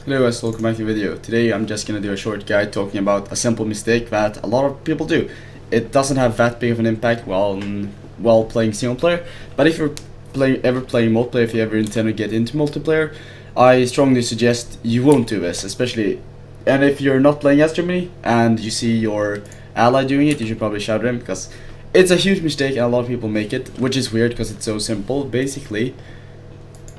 Hello guys, welcome back to the video. Today I'm just gonna do a short guide talking about a simple mistake that a lot of people do. It doesn't have that big of an impact while playing single player, but if you're ever playing multiplayer, if you ever intend to get into multiplayer, I strongly suggest you won't do this, especially, and if you're not playing as Germany and you see your ally doing it, you should probably shout at him, because it's a huge mistake and a lot of people make it, which is weird because it's so simple. Basically,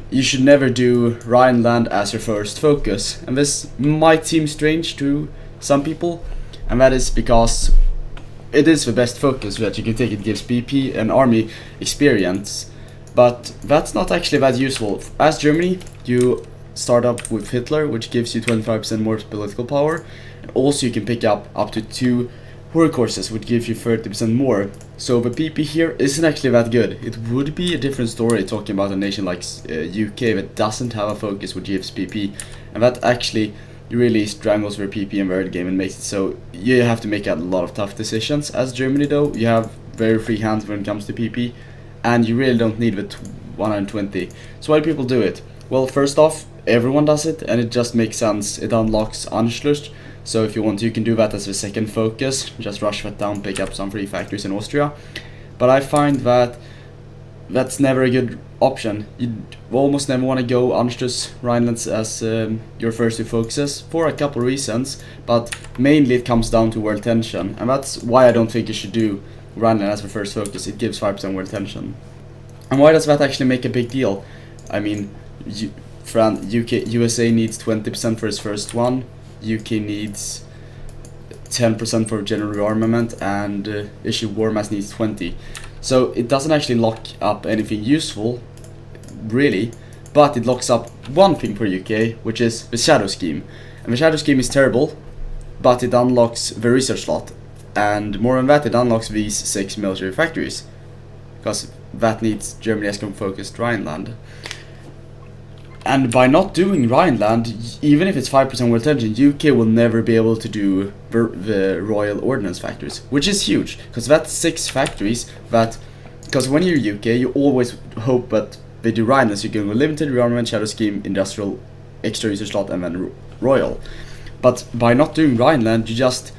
you should never do Rhineland as your first focus, and this might seem strange to some people, and that is because it is the best focus that you can take. It gives BP and army experience, but that's not actually that useful. As Germany, you start up with Hitler, which gives you 25% more political power, and also you can pick up to 2 workhorses, which gives you 30% more. So the PP here isn't actually that good. It would be a different story talking about a nation like UK that doesn't have a focus which gives PP, and that actually really strangles their PP in the early game and makes it so you have to make a lot of tough decisions. As Germany though, you have very free hands when it comes to PP, and you really don't need the 120. So why do people do it? Well, first off, everyone does it, and it just makes sense. It unlocks Anschluss. So if you want, you can do that as a second focus, just rush that down, pick up some free factories in Austria. But I find that that's never a good option. You almost never want to go Anschluss Rhineland as your first 2 focuses, for a couple reasons, but mainly it comes down to world tension, and that's why I don't think you should do Rhineland as the first focus. It gives 5% world tension. And why does that actually make a big deal? I mean, USA needs 20% for its first one, UK needs 10% for general rearmament, and issue war mass needs 20. So it doesn't actually lock up anything useful, really, but it locks up one thing for UK, which is the shadow scheme. And the shadow scheme is terrible, but it unlocks the research slot, and more than that, it unlocks these 6 military factories, because that needs Germany as focused Rhineland. And by not doing Rhineland, even if it's 5% world tension, UK will never be able to do the Royal Ordnance factories, which is huge, because that's 6 factories that, because when you're UK, you always hope that they do Rhineland, so you can go limited, rearmament, shadow scheme, industrial, extra user slot, and then Royal. But by not doing Rhineland, you just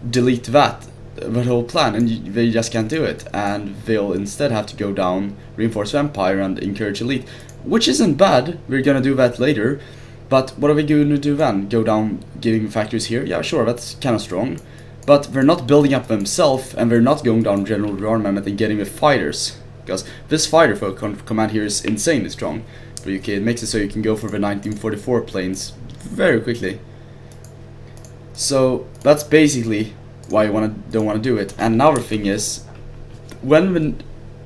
delete that whole plan, and they just can't do it, and they'll instead have to go down, reinforce Empire, and encourage elite. Which isn't bad, we're gonna do that later, but what are we gonna do then? Go down giving factories here? Yeah, sure, that's kinda strong, but they're not building up themselves, and they're not going down general rearmament and getting the fighters, because this fighter folk command here is insanely strong for UK. It makes it so you can go for the 1944 planes very quickly. So that's basically why you don't wanna do it. And another thing is,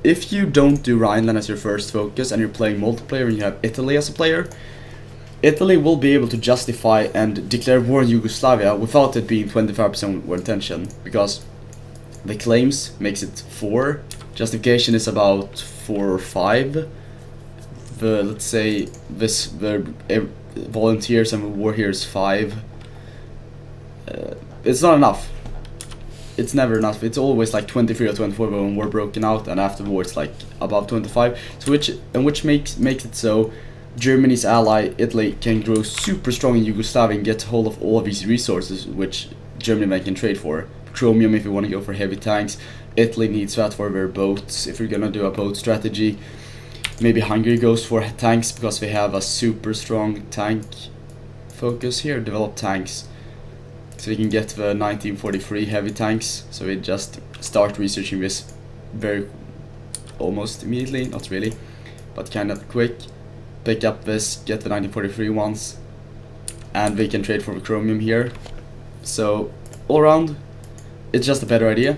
if you don't do Rhineland as your first focus and you're playing multiplayer and you have Italy as a player, Italy will be able to justify and declare war in Yugoslavia without it being 25% world tension, because the claims makes it 4, justification is about 4 or 5. Let's say the volunteers and the war here is 5. It's not enough. It's never enough. It's always like 23 or 24 when we're broken out, and after war it's like above 25. So which makes it so Germany's ally Italy can grow super strong in Yugoslavia and get hold of all of these resources, which Germany can trade for. Chromium if you want to go for heavy tanks. Italy needs that for their boats. If you're gonna do a boat strategy, maybe Hungary goes for tanks because they have a super strong tank focus here. Develop tanks. So we can get the 1943 heavy tanks, so we just start researching this almost immediately, not really, but kind of quick. Pick up this, get the 1943 ones, and we can trade for the chromium here. So all around, it's just a better idea.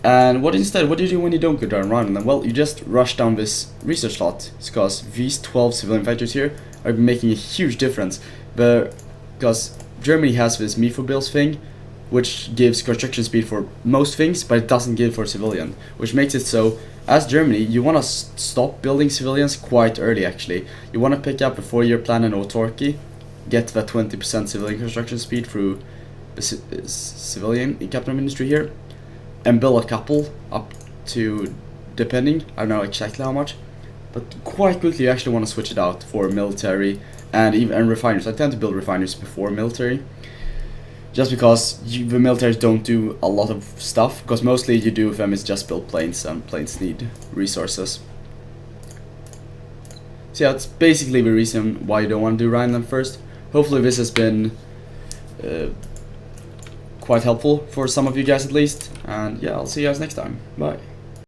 And what do you do when you don't go down Rhineland? Well, you just rush down this research slot, because these 12 civilian factories here are making a huge difference. Because Germany has this Mifo thing, which gives construction speed for most things, but it doesn't give for civilian, which makes it so, as Germany, you want to stop building civilians quite early actually. You want to pick up a 4-year plan and autarky, get that 20% civilian construction speed through the civilian capital ministry here, and build a couple up to, depending, I don't know exactly how much, but quite quickly you actually want to switch it out for military and refineries. I tend to build refineries before military, just because the militaries don't do a lot of stuff, because mostly you do with them is just build planes, and planes need resources. So yeah, that's basically the reason why you don't want to do Rhineland first. Hopefully this has been quite helpful for some of you guys at least, and yeah, I'll see you guys next time. Bye.